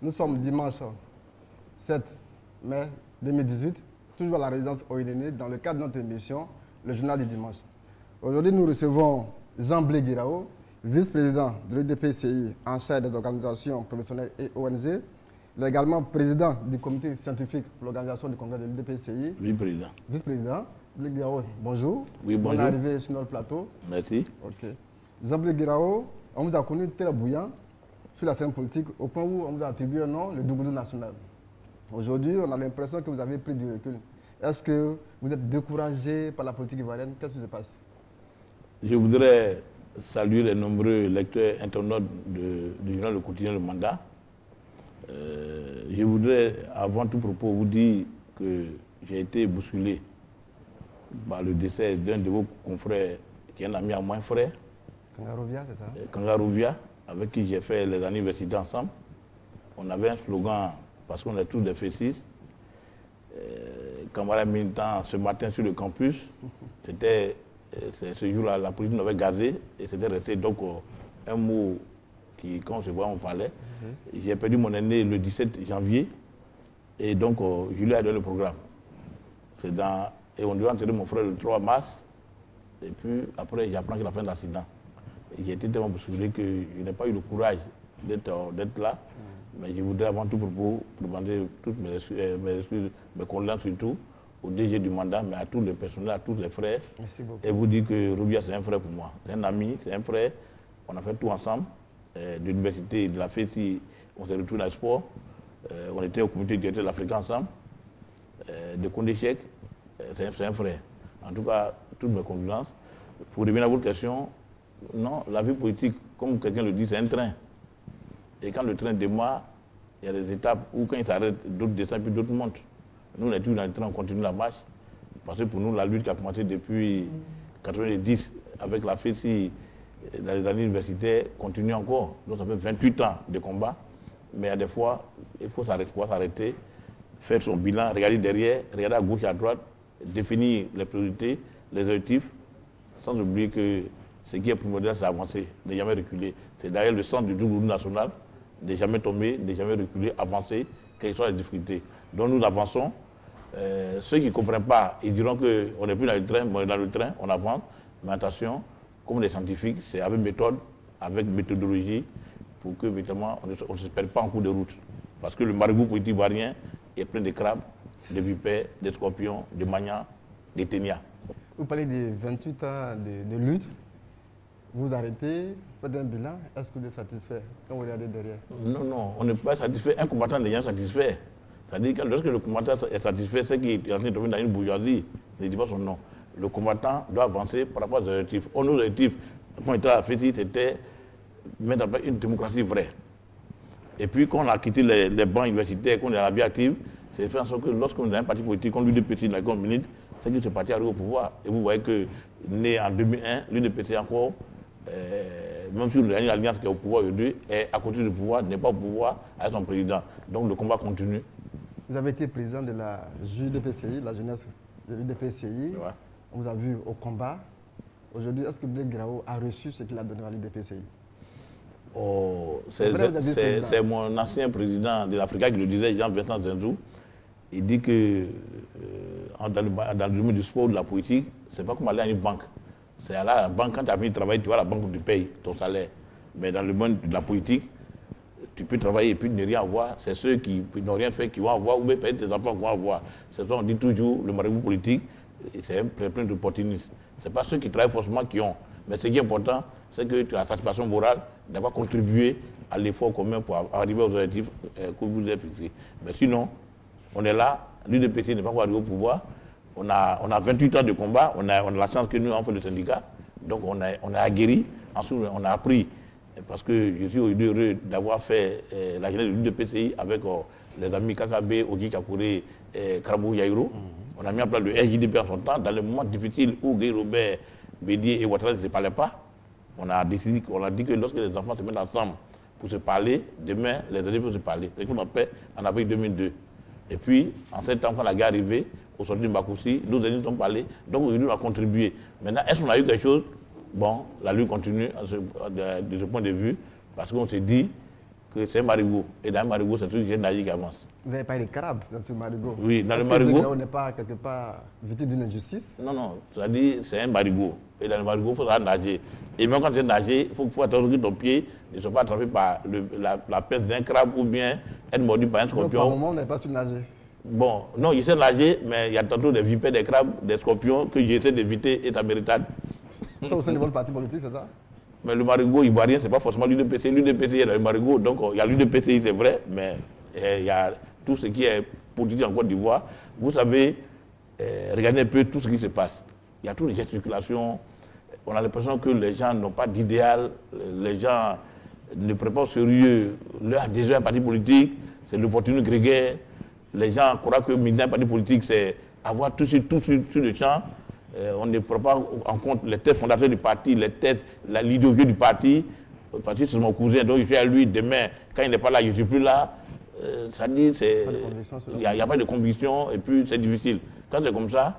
Nous sommes dimanche 7 mai 2018, toujours à la résidence ONN, dans le cadre de notre émission, le journal du dimanche. Aujourd'hui, nous recevons Jean-Blé Guiraot, vice-président de l'UDPCI en charge des organisations professionnelles et ONG. Il est également président du comité scientifique pour l'organisation du congrès de l'UDPCI. Vice-président. Vice-président. Jean-Blé Guiraot, bonjour. Oui, bonjour. Bonne arrivée sur notre plateau. Merci. Ok. Jean-Blé Guiraot, on vous a connu très bouillant sur la scène politique, au point où on vous a attribué un nom, le Dougoudou national. Aujourd'hui, on a l'impression que vous avez pris du recul. Est-ce que vous êtes découragé par la politique ivoirienne? Qu'est-ce qui se passe? Je voudrais saluer les nombreux lecteurs internautes du journal Le Quotidien Le Mandat. Je voudrais, avant tout propos, vous dire que j'ai été bousculé par le décès d'un de vos confrères, qui est un ami à moi, frère. Kangarouvia, c'est ça? Kangarouvia, avec qui j'ai fait les années universités ensemble. On avait un slogan, parce qu'on est tous des fessis. Camarades militants, ce matin sur le campus, c'était ce jour-là, la police nous avait gazé, et c'était resté donc un mot qui, quand on se voit, on parlait. J'ai perdu mon aîné le 17 janvier, et donc je lui ai donné le programme. Et on devait enterrer mon frère le 3 mars, et puis après, j'apprends qu'il a fait un accident. J'ai été tellement bousculé que je n'ai pas eu le courage d'être là. Mais je voudrais avant tout demander toutes mes excuses, mes condoléances surtout au DG du mandat, mais à tous les personnels, à tous les frères. Merci beaucoup. Et vous dire que Roubia, c'est un frère pour moi. C'est un ami, c'est un frère. On a fait tout ensemble. De l'université, de la FESI, on s'est retrouvés dans le sport. On était au comité directeur de l'Afrique ensemble. De Condé Cheikh, c'est un frère. En tout cas, toutes mes condoléances. Pour revenir à votre question, non, la vie politique, comme quelqu'un le dit, c'est un train. Et quand le train démarre, il y a des étapes où quand il s'arrête, d'autres descendent puis d'autres montent. Nous, on est tous dans le train, on continue la marche. Parce que pour nous, la lutte qui a commencé depuis 1990 avec la FESI dans les années universitaires continue encore. Donc ça fait 28 ans de combat. Mais il y a des fois, il faut s'arrêter, faire son bilan, regarder derrière, regarder à gauche et à droite, définir les priorités, les objectifs, sans oublier que ce qui est primordial, c'est avancer, ne jamais reculer. C'est d'ailleurs le centre du Dougoudou national, ne jamais tomber, ne jamais reculer, avancer, quelles soient les difficultés. Donc nous avançons. Ceux qui ne comprennent pas, ils diront qu'on n'est plus dans le train, mais on est dans le train, on avance. Mais attention, comme les scientifiques, c'est avec méthode, avec méthodologie, pour que évidemment, on ne se perde pas en cours de route. Parce que le marigot politique ivoirien est plein de crabes, de vipères, de scorpions, de manias, de ténias. Vous parlez de 28 ans de lutte. Vous arrêtez, faites un bilan, est-ce que vous êtes satisfait quand vous regardez derrière? Non, on n'est pas satisfait. Un combattant n'est jamais satisfait. C'est-à-dire que lorsque le combattant est satisfait, c'est qu'il est en train de tomber dans une bourgeoisie. Je ne dis pas son nom. Le combattant doit avancer par rapport aux objectifs. Nos objectifs, quand on était à la FESI, c'était mettre en place une démocratie vraie. Et puis, quand on a quitté les bancs universitaires, qu'on est à la vie active, c'est fait en sorte que lorsqu'on est dans un parti politique, comme l'UDPCI, dans la minute, c'est que ce parti arrive au pouvoir. Et vous voyez que, né en 2001, l'UDPCI encore, même si une alliance qui est au pouvoir aujourd'hui, est à côté du pouvoir, n'est pas au pouvoir avec son président. Donc le combat continue. Vous avez été président de la JUDPCI, la jeunesse de l'UDPCI. Ouais. On vous a vu au combat. Aujourd'hui, est-ce que Blé Guiraot a reçu ce qu'il a donné à l'UDPCI? Oh, c'est mon ancien président de l'Afrique qui le disait, Jean-Vincent Zenzou. Il dit que dans le domaine du sport, de la politique, c'est pas comme aller à une banque. C'est à la banque, quand tu as fini de travailler, tu vas à la banque, tu payes ton salaire. Mais dans le monde de la politique, tu peux travailler et puis ne rien avoir. C'est ceux qui n'ont rien fait qui vont avoir, ou bien payer tes enfants qui vont avoir. C'est ça, on dit toujours, le marigot politique, c'est plein d'opportunistes. Ce n'est pas ceux qui travaillent forcément qui ont. Mais ce qui est important, c'est que tu as la satisfaction morale d'avoir contribué à l'effort commun pour arriver aux objectifs que vous avez fixés. Mais sinon, on est là, l'UDPCI n'est pas encore arrivé au pouvoir. On a 28 ans de combat, on a la chance que nous avons fait le syndicat, donc on a aguerri, ensuite on a appris, parce que je suis heureux d'avoir fait la jeunesse de l'UDPCI avec les amis Kakabe, Ogi Kakure et Krabou Yaïro. On a mis en place le SJDP en son temps, dans les moments difficiles où Guy Robert, Bédier et Ouattara ne se parlaient pas. On a dit que lorsque les enfants se mettent ensemble pour se parler, demain les adultes peuvent se parler. C'est ce qu'on appelle en avril 2002. Et puis, en septembre, quand la guerre est arrivée, au sortir de Mbakossi, nos ennemis sont parlé, donc aujourd'hui on a contribué. Maintenant, est-ce qu'on a eu quelque chose? Bon, la lutte continue de ce point de vue, parce qu'on s'est dit, que c'est un marigot. Et dans le marigot, c'est toujours une nager qui avance. Vous avez parlé des crabes dans ce marigot. Oui, dans le Est-ce marigot. que n'est pas quelque part victime d'une injustice? Non, non, c'est-à-dire c'est un marigot. Et dans le marigot, il faudra nager. Et même quand tu es nager, il faut attendre que ton pied ne soit pas attrapé par la pince d'un crabe ou bien être mordu par un scorpion. Donc, pour le moment, on n'est pas su nager. Bon, non, je sais nager, mais il y a tantôt des vipères, des crabes, des scorpions que j'essaie d'éviter et ça méritade. Ça au sein de votre parti politique, c'est ça? Mais le marigot ivoirien, ce n'est pas forcément l'UDPCI. L'UDPCI est dans le marigot, donc il y a l'UDPCI, c'est vrai, mais il y a tout ce qui est politique en Côte d'Ivoire. Vous savez, regardez un peu tout ce qui se passe. Il y a toutes les gesticulations. On a l'impression que les gens n'ont pas d'idéal, les gens ne prennent pas au sérieux leur adhésion à un parti politique, c'est l'opportunisme grégaire. Les gens croient que militer un parti politique, c'est avoir tout sur le champ. On ne prend pas en compte les thèses fondateurs du parti, les thèses, l'idéologie du parti. Le parti, c'est mon cousin, donc je suis à lui. Demain, quand il n'est pas là, je ne suis plus là. Ça dit, il n'y a pas de conviction et puis c'est difficile. Quand c'est comme ça,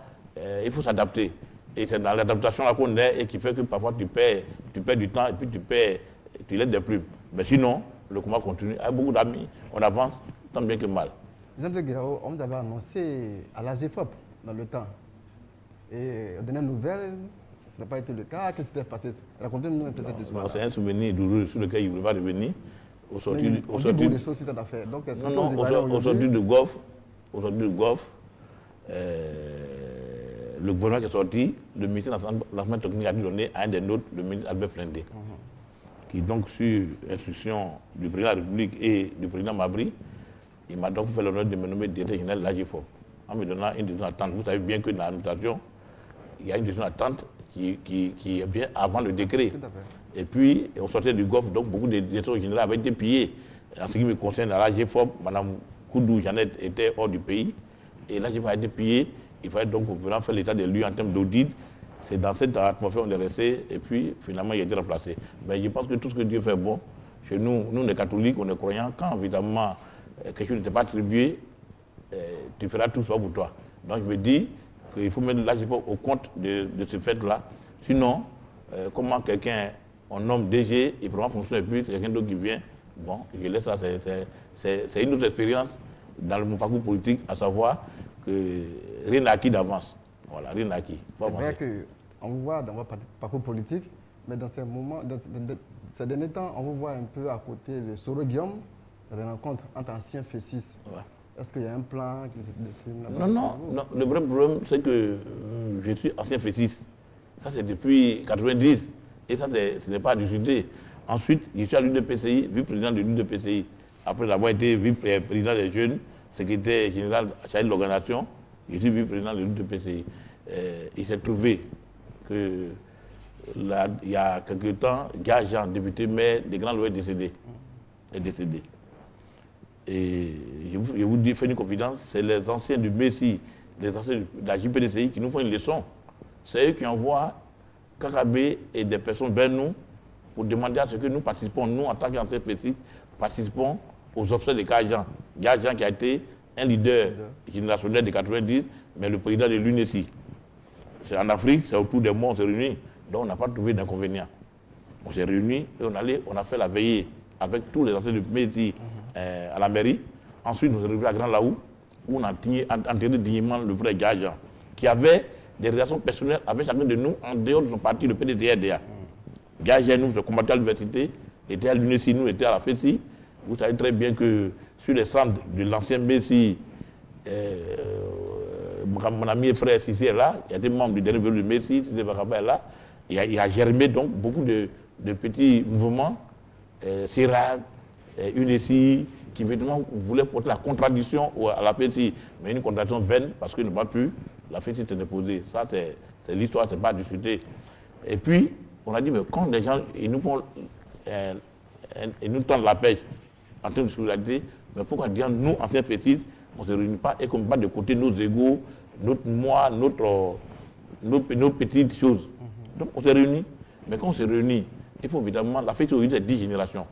il faut s'adapter. Et c'est dans l'adaptation là qu'on est et qui fait que parfois tu perds du temps et puis tu lèves des plumes. Mais sinon, le combat continue. Avec beaucoup d'amis, on avance tant bien que mal. Jean-Pierre Guiraud, on vous avait annoncé à la GFOP dans le temps. Et aux dernières nouvelles, ça n'a pas été le cas. Qu'est-ce qui s'est passé? Racontez-nous un peu cette histoire. C'est un souvenir douloureux sur lequel il ne veut pas revenir. Au sortir du Golfe, le gouvernement qui est sorti, le ministère de l'enseignement technique a dû donner à un des nôtres, le ministre Albert Flindé, qui donc, sur instruction du président de la République et du président Mabry, il m'a donc fait l'honneur de me nommer directeur général de l'AGFOP, en me donnant une décision d'attente. Vous savez bien que dans l'administration, il y a une décision d'attente qui est bien avant le décret. Et puis, on sortait du Golfe, donc beaucoup de directeurs généraux avaient été pillés. En ce qui me concerne, à l'AGFOP, Mme Koudou Jeannette était hors du pays. Et l'AGFOP a été pillé. Il fallait donc vraiment faire l'état des lieux en termes d'audit. C'est dans cette atmosphère qu'on est resté. Et puis, finalement, il a été remplacé. Mais je pense que tout ce que Dieu fait bon, chez nous, nous les catholiques, on est croyants, quand évidemment quelque chose n'était pas attribué, tu feras tout ça pour toi. Donc je me dis qu'il faut mettre l'AGFOP au compte de ce fait-là. Sinon, comment quelqu'un, on nomme DG, il prend en fonction et puis quelqu'un d'autre qui vient, bon, je laisse ça, c'est une autre expérience dans mon parcours politique, à savoir que rien n'a acquis d'avance. Voilà, rien n'a acquis. C'est vrai qu'on vous voit dans votre parcours politique, mais dans ces moments, dans ces derniers temps, on vous voit un peu à côté de Soro Guillaume, dans une rencontre entre anciens F6. Ouais. Est-ce qu'il y a un plan qui se dessine là-bas? Non. Le vrai problème, c'est que je suis ancien F6. Ça, c'est depuis 90. Et ça, ce n'est pas à discuter. Ensuite, je suis à l'UDPCI, vice-président de l'UDPCI. Après avoir été vice-président des jeunes, secrétaire général chargé de l'organisation, je suis vice-président de l'UDPCI. Il s'est trouvé que là, il y a quelque temps, Jean, député maire des Grands Louis, est décédé. Et je vous dis, fais une confidence, c'est les anciens du Messi, les anciens de la JPDCI qui nous font une leçon. C'est eux qui envoient Kakabé et des personnes vers nous pour demander à ce que nous participons, nous en tant qu'anciens spécifiques, participons aux obsèques de Gajan. Gajan qui a été un leader générationnel de 90, mais le président de l'UNESI. C'est en Afrique, c'est autour des mois, on s'est réunis, donc on n'a pas trouvé d'inconvénient. On s'est réunis et on a fait la veillée avec tous les anciens de Messi à la mairie. Ensuite, nous sommes arrivés à Grand Laou, où on a enterré dignement le vrai Gajan, qui avait des relations personnelles avec chacun de nous en dehors de son parti, le PDDRDA. Gajan, nous, se combattait à l'université, était à l'UNESI, nous, était à la FESI. Vous savez très bien que sur les centres de l'ancien Messi, mon ami et frère Sissi est là, il y a des membres du dernier bureau de Messi, Sissi Bakaba est là. Il y a germé donc beaucoup de petits mouvements, CIRAG, UNESI, qui évidemment voulaient porter la contradiction à la FESI, mais une contradiction vaine parce qu'ils n'ont pas pu, la FESI s'est déposée. Ça, c'est l'histoire, c'est pas à discuter. Et puis, on a dit, mais quand les gens, ils nous font, ils nous tendent la pêche en termes de solidarité, mais pourquoi dire nous, anciens fétistes, on ne se réunit pas et qu'on bat de côté nos égaux, notre moi, nos petites choses. Donc on se réunit, mais quand on se réunit, il faut évidemment, la fête aujourd'hui c'est 10 générations.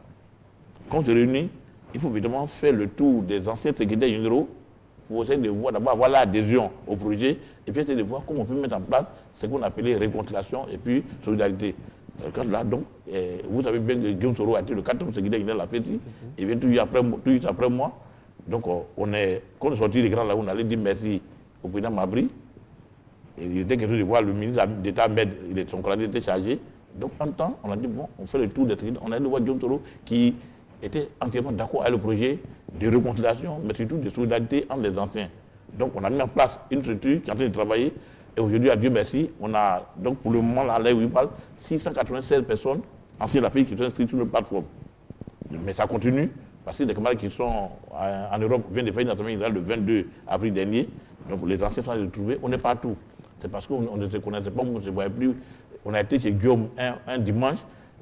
Quand on se réunit, il faut évidemment faire le tour des anciens secrétaires généraux pour essayer de voir, d'abord avoir l'adhésion au projet et puis essayer de voir comment on peut mettre en place ce qu'on appelait réconciliation et puis solidarité. Dans le cadre là, donc, vous savez bien que Guillaume Soro a été le 4e secrétaire général de la FETI. Il vient tout de suite après moi. Donc, quand on est sorti des grands là, on allait dire merci au président Mabry. Et il était question de voir le ministre d'État Ahmed, son collègue était chargé. Donc, en temps, on a dit, bon, on fait le tour des trucs. On a allé voir Guillaume Soro qui était entièrement d'accord avec le projet de réconciliation, mais surtout de solidarité entre les anciens. Donc, on a mis en place une structure qui est en train de travailler. Et aujourd'hui, à Dieu merci, on a, donc pour le moment, là où il parle, 696 personnes anciennes de la FETI qui sont inscrites sur notre plateforme. Mais ça continue, parce que les camarades qui sont en Europe viennent de faire une assemblée générale le 22 avril dernier. Donc, les anciens sont retrouvés. On n'est pas tout. C'est parce qu'on ne se connaissait pas, on ne se voyait plus. On a été chez Guillaume un dimanche.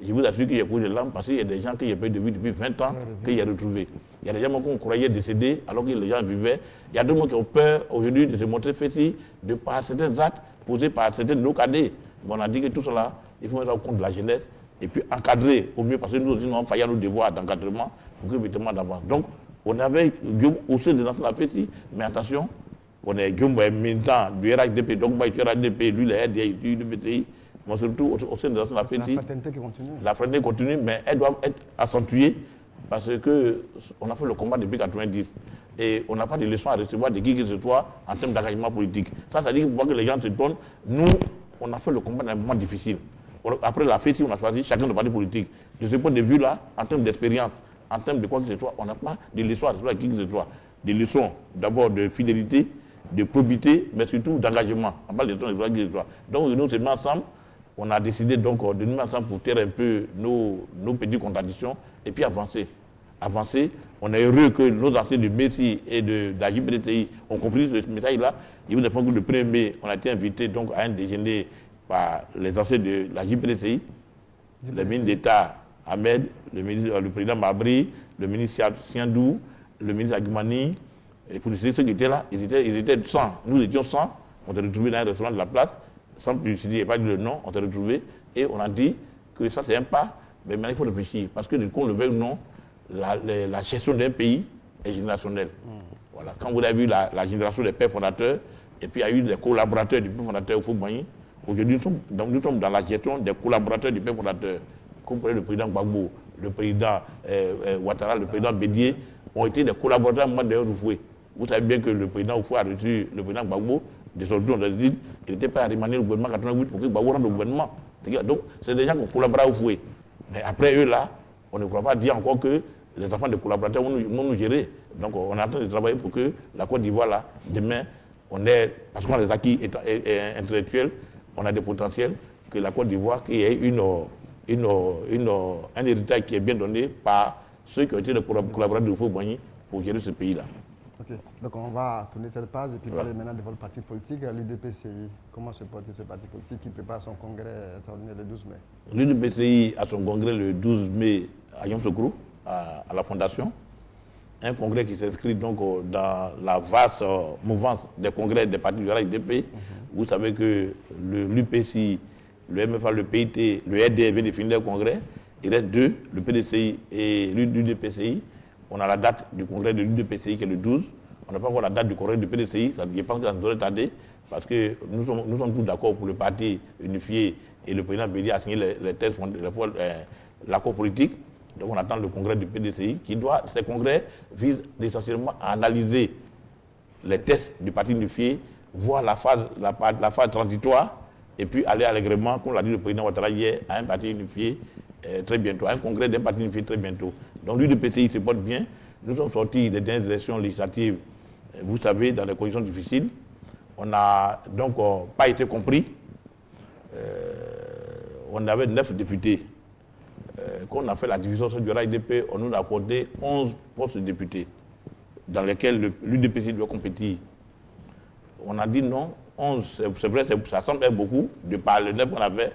Je vous assure qu'il y a beaucoup de larmes parce qu'il y a des gens que j'ai pas de vue depuis 20 ans qu'il y a retrouvés. Il y a des gens qu'on croyait décédés alors que les gens vivaient. Il y a d'autres gens qui ont peur aujourd'hui de se montrer FETI de par certains actes posés par certains de nos cadets. Mais on a dit que tout cela, il faut mettre en compte de la jeunesse et puis encadrer au mieux parce que nous aussi, nous avons failli à nos devoirs d'encadrement pour que évidemment d'avance. Donc, on avait Guillaume au sein des anciens de la FETI, mais attention, on est Guillaume militant du RHDP, donc moi je suis RHDP, lui il est RDI, du BTI. Mais surtout au sein de la FETI, la fraternité qui continue. La fraternité continue, mais elle doit être accentuée parce qu'on a fait le combat depuis 1990 et on n'a pas de leçons à recevoir de qui que ce soit en termes d'engagement politique. Ça veut dire que les gens se donnent. Nous, on a fait le combat dans un moment difficile. Après la FETI, on a choisi chacun de partis politiques. De ce point de vue-là, en termes d'expérience, en termes de quoi que ce soit, on n'a pas de leçons à recevoir de qui que ce soit. Des leçons d'abord de fidélité, de probité, mais surtout d'engagement. On parle de leçons de qui que ce soit. Donc nous, c'est mis ensemble. On a décidé donc de nous mettre ensemble pour taire un peu nos petites contradictions et puis avancer. On est heureux que nos anciens de Messi et de la JPDCI ont compris ce message-là. Il vous apprend que le 1er mai, on a été invité donc à un déjeuner par les anciens de la JPDCI, le ministre d'État Ahmed, le président Mabry, le ministre Siandou, le ministre Agumani, et pour ceux qui étaient là, ils étaient 100. Nous étions 100. On s'est retrouvés dans un restaurant de la place. Sans publicité, il n'y a pas dit le nom, on s'est retrouvés et on a dit que ça c'est un pas, mais maintenant il faut réfléchir. Parce que qu'on le veuille ou non, la gestion d'un pays est générationnelle. Voilà. Quand vous avez vu la génération des pères fondateurs, et puis il y a eu des collaborateurs du père fondateur au Fouboigny, aujourd'hui nous sommes dans la gestion des collaborateurs du père fondateur. Comme le président Gbagbo, le président Ouattara, le président Bédié, ont été des collaborateurs à un moment de Rufoué. Vous savez bien que le président Oufou a reçu le président Gbagbo, de son tour, on a dit qu'il n'était pas à remanier le gouvernement en 1988 pour que Gbagbo rentre au gouvernement. Donc, c'est des gens qui ont collaboré à Oufoué. Mais après eux, là, on ne pourra pas dire encore que les enfants des collaborateurs vont nous gérer. Donc, on est en train de travailler pour que la Côte d'Ivoire, là, demain, parce qu'on a des acquis intellectuels, on a des potentiels, que la Côte d'Ivoire, qu'il y ait un héritage qui est bien donné par ceux qui ont été des collaborateurs de Oufoué pour gérer ce pays-là. Ok, donc on va tourner cette page et puis parler maintenant de votre parti politique, l'UDPCI. Comment se porte ce parti politique qui prépare son congrès extraordinaire le 12 mai? L'UDPCI a son congrès le 12 mai à Yamoussoukro, à la Fondation. Un congrès qui s'inscrit donc dans la vaste mouvance des congrès des partis du RHDP. Vous savez que l'UPCI, le MFA, le PIT, le RDR viennent de finir leur congrès. Il reste deux, le PDCI et l'UDPCI. On a la date du congrès de l'UDPCI qui est le 12. On n'a pas encore la date du congrès du PDCI. Je pense que ça nous aurait tardé parce que nous sommes tous d'accord pour le parti unifié et le président Bédié a signé les textes, l'accord politique. Donc on attend le congrès du PDCI ces congrès visent essentiellement à analyser les tests du parti unifié, voir la phase transitoire et puis aller à l'agrément, comme l'a dit le président Ouattara hier, à un parti unifié très bientôt, à un congrès d'un parti unifié très bientôt. Donc l'UDPCI se porte bien. Nous sommes sortis des dernières élections législatives, vous savez, dans des conditions difficiles. On n'a donc pas été compris. On avait 9 députés. Quand on a fait la division du RHDP, on nous a accordé 11 postes de députés dans lesquels l'UDPCI doit compétir. On a dit non, 11, c'est vrai, ça semble être beaucoup, de par le 9 qu'on avait,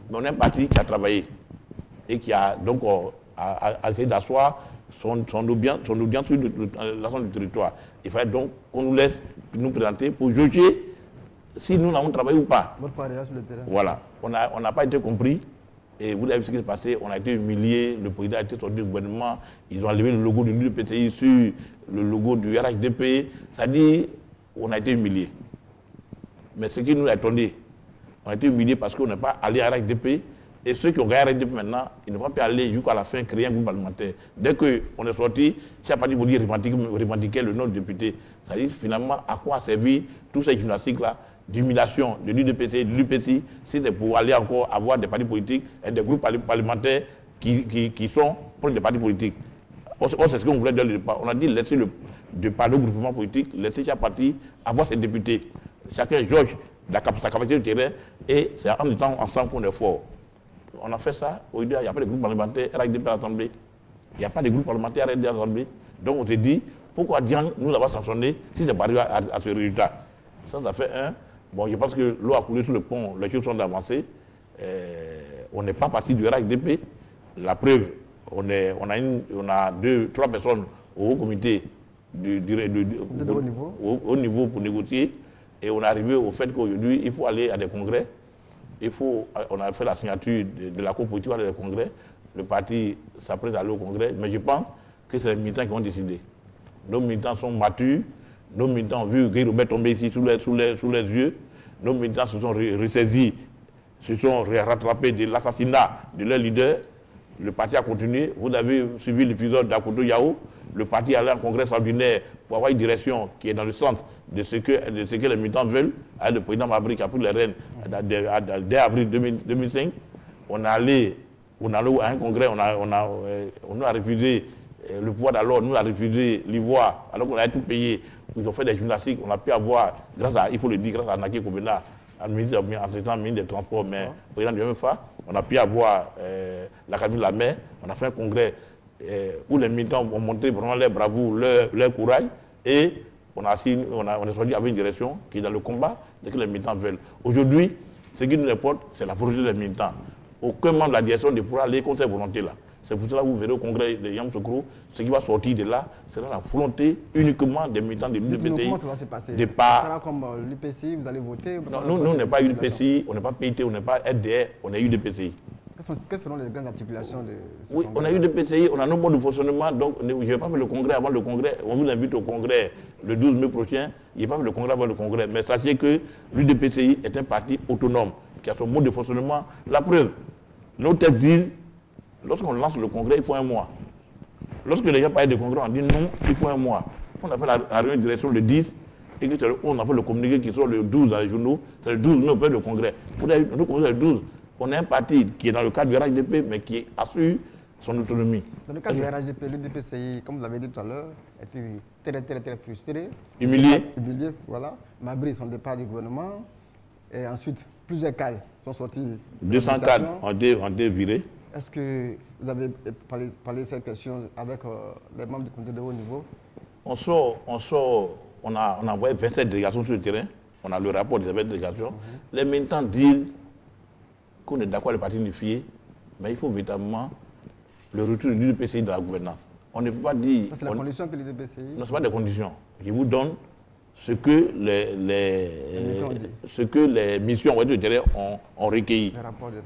mais on est un parti qui a travaillé et qui a donc essayé d'asseoir son audience sur l'ensemble du territoire. Il fallait donc qu'on nous laisse nous présenter pour juger si nous avons travaillé ou pas. Votre pariage sur le terrain. Voilà. On n'a pas été compris. Et vous avez vu ce qui s'est passé. On a été humiliés. Le président a été sorti du gouvernement. Ils ont enlevé le logo de l'UDPCI sur le logo du RHDP. Ça dit, on a été humiliés. Mais ce qui nous a étonné, on a été humiliés parce qu'on n'est pas allé à RHDP Et ceux qui ont gagné RDP maintenant, ils ne vont pas aller jusqu'à la fin créer un groupe parlementaire. Dès qu'on est sorti, chaque parti pour dire revendiquer le nom du député. Ça dit finalement à quoi a servi tous ces gymnastiques-là d'humiliation de l'UDPC, de l'UPC, si c'est pour aller encore avoir des partis politiques et des groupes parlementaires qui sont pour des partis politiques. C'est ce qu'on voulait dès le départ. On a dit laisser de par le groupement politique, laisser chaque parti avoir ses députés. Chacun jauge sa capacité de terrain et c'est en étant ensemble qu'on est fort. On a fait ça. Aujourd'hui, il n'y a pas de groupe parlementaire RDP à l'Assemblée. Il n'y a pas de groupe parlementaire RDP à l'Assemblée. Donc on s'est dit, pourquoi Diane nous avons sanctionné si c'est pas arrivé à ce résultat. Ça fait un. Bon, je pense que l'eau a coulé sous le pont, les choses sont avancées. On n'est pas parti du RDP. La preuve, on a 3 personnes au haut comité au niveau pour négocier. Et on est arrivé au fait qu'aujourd'hui, il faut aller à des congrès. On a fait la signature de l'accord politique à des congrès. Le parti s'apprête à aller au congrès. Mais je pense que c'est les militants qui vont décider. Nos militants sont matures. Nos militants ont vu Guy Robert tomber ici sous les yeux. Nos militants se sont ressaisis, se sont rattrapés de l'assassinat de leur leader. Le parti a continué. Vous avez suivi l'épisode d'Akoto Yao. Le parti allait en congrès extraordinaire pour avoir une direction qui est dans le sens de ce que les militants veulent. Avec le président Mabry qui a pris les rênes dès avril 2005. On est allé à un congrès, on a refusé le pouvoir d'alors, nous a refusé l'ivoire, alors qu'on avait tout payé. Ils ont fait des gymnastiques, on a pu avoir, il faut le dire, grâce à Naké Kobena, ministre des Transports, mais président du MFA, on a pu avoir l'Académie de la mer, on a fait un congrès où les militants ont montré vraiment leur bravoure, leur courage, et on est sorti avec une direction qui est dans le combat de ce que les militants veulent. Aujourd'hui, ce qui nous importe, c'est la volonté des militants. Aucun membre de la direction ne pourra aller contre cette volonté-là. C'est pour cela que vous verrez au congrès de Yamoussoukro, ce qui va sortir de là, sera la volonté uniquement des militants de l'UPCI. Comment ça va se passer? Ça sera comme l'UPCI, vous allez voter? Non, nous, on n'est pas UPCI, on n'est pas PIT, on n'est pas RDR, on est UDPCI. Quelles seront les grandes articulations de ce Oui, congrès? on a UDPCI, on a nos modes de fonctionnement, donc je ne vais pas faire le congrès avant le congrès. On vous invite au congrès le 12 mai prochain, je ne vais pas faire le congrès avant le congrès. Mais sachez que l'UDPCI est un parti autonome, qui a son mode de fonctionnement. La preuve, nos textes disent, lorsqu'on lance le congrès, il faut 1 mois. Lorsque les gens parlent de congrès, on dit non, il faut 1 mois. On a fait la réunion de direction le 10, et on a fait le communiqué qui sort le 12 dans les journaux. C'est le 12 mai, on fait le congrès. Pour nous, congrès le 12, on est un parti qui est dans le cadre du RHDP, mais qui assure son autonomie. Dans le cadre du RHDP, l'UDPCI, comme vous l'avez dit tout à l'heure, était très frustré. Humilié. Voilà. Mabry, son départ du gouvernement. Et ensuite, plusieurs cas sont sortis. 200 cas ont été virés. Est-ce que vous avez parlé de cette question avec les membres du comité de haut niveau? On a envoyé 27 délégations sur le terrain. On a le rapport des 27 délégations. Les militants disent qu'on est d'accord avec le parti unifié, mais il faut véritablement le retour de l'UDPCI dans la gouvernance. On ne peut pas dire... C'est la condition que l'UDPCI... Non, ce n'est pas des conditions. Je vous donne ce que les missions de terrain ont recueilli.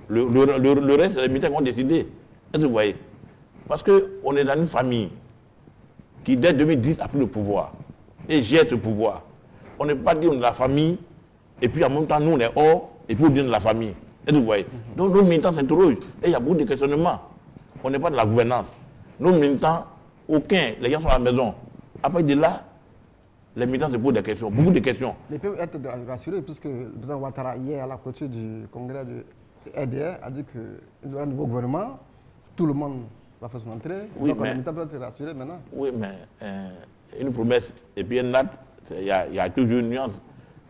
Le reste, c'est les militaires qui ont décidé. Est-ce que vous voyez? Parce qu'on est dans une famille qui, dès 2010, a pris le pouvoir et gère ce pouvoir. On ne peut pas dire on est la famille, et puis en même temps, nous, on est hors, et puis on dit de la famille. Est-ce que vous voyez? Donc, nos militants s'interrogent, et il y a beaucoup de questionnements. On n'est pas de la gouvernance. Nos militants, les gens sont à la maison. Après de là, les militants se posent des questions, beaucoup de questions. Ils peuvent être rassurés, puisque le président Ouattara, hier, à la clôture du congrès de RDR, a dit qu'il y aura un nouveau gouvernement, tout le monde va faire son entrée. Oui, donc les militants peuvent être rassurés maintenant. Oui, mais une promesse et puis une acte, il y a toujours une nuance.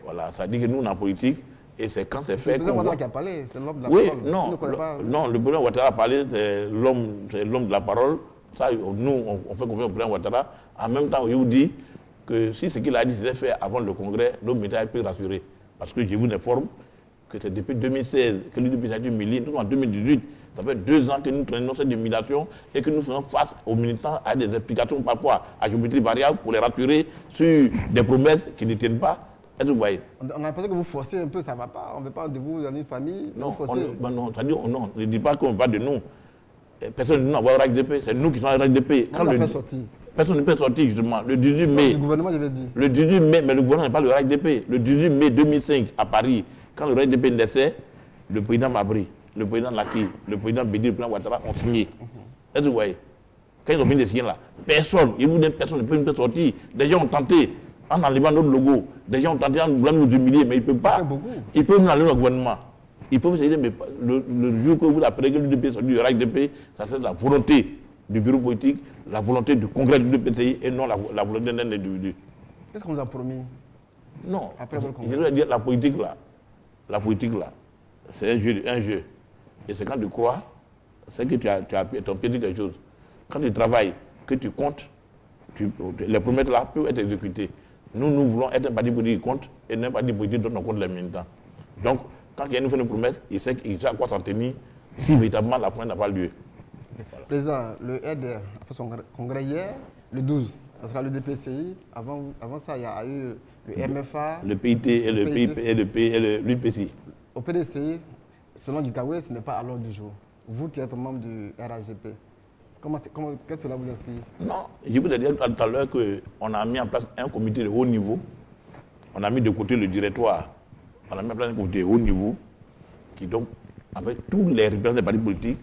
Voilà, ça dit que nous, en politique, et c'est quand c'est fait. C'est le président Ouattara qui a parlé, c'est l'homme de la parole. Non, le président Ouattara a parlé, c'est l'homme de la parole. Ça, nous, on fait confiance au président Ouattara. En même temps, il vous dit que si ce qu'il a dit c'était fait avant le congrès, nos militaires peuvent rassurer. Parce que je vous informe que c'est depuis 2016 que l'UDP a été humilié. Nous, en 2018, ça fait 2 ans que nous traînons cette humiliation et que nous faisons face aux militants à des explications parfois à géométrie variable pour les rassurer sur des promesses qui ne tiennent pas. Est-ce que vous voyez? On a l'impression que vous forcez un peu, ça ne va pas. On ne veut pas de vous dans une famille. Non, non, ne dis pas qu'on ne parle de nous. Personne ne nous envoie au RHDP, c'est nous qui sommes au RHDP. Quand on fait sortir. Personne ne peut sortir justement. Le 18 mai. Le gouvernement, j'avais dit. Le 18 mai, mais le gouvernement n'est pas le RHDP. Le 18 mai 2005 à Paris, quand le RHDP naissait, le président Mabry le président Laki, le président Bédi, le président Ouattara ont signé. Est-ce que vous voyez? Quand ils ont fini de signer là, personne, il vous dit personne ne peut sortir. Des gens ont tenté en enlevant notre logo. Des gens ont tenté en voulant nous humilier, mais ils ne peuvent pas. Ils peuvent nous aller au gouvernement. Ils peuvent se dire, mais le jour que vous appelez que l'UDP soit du RHDP, ça c'est la volonté du bureau politique, la volonté du congrès du PCI et non la volonté d'un individu. Qu'est-ce qu'on nous a promis? Non, je veux dire, la politique là, c'est un jeu. Et c'est quand tu crois, c'est que tu as ton pied de quelque chose. Quand tu travailles, que tu comptes, les promesses là peuvent être exécutées. Nous voulons être un parti politique qui compte et non un parti politique dont on compte les militants. Donc, quand quelqu'un nous fait une promesse, il sait à quoi s'en tenir si véritablement la promesse n'a pas lieu. Voilà. Président, le RDR a fait son congrès hier, le 12. Ça sera le DPCI. Avant ça, il y a eu le MFA. Le PIT et l'UPCI. Au PDCI, selon Gikawe, ce n'est pas à l'ordre du jour. Vous qui êtes membre du RHGP, qu'est-ce que cela vous inspire? Non, je vous ai dit tout à l'heure qu'on a mis en place un comité de haut niveau. On a mis de côté le directoire. On a mis en place un comité de haut niveau qui, donc, avec tous les représentants des partis politiques,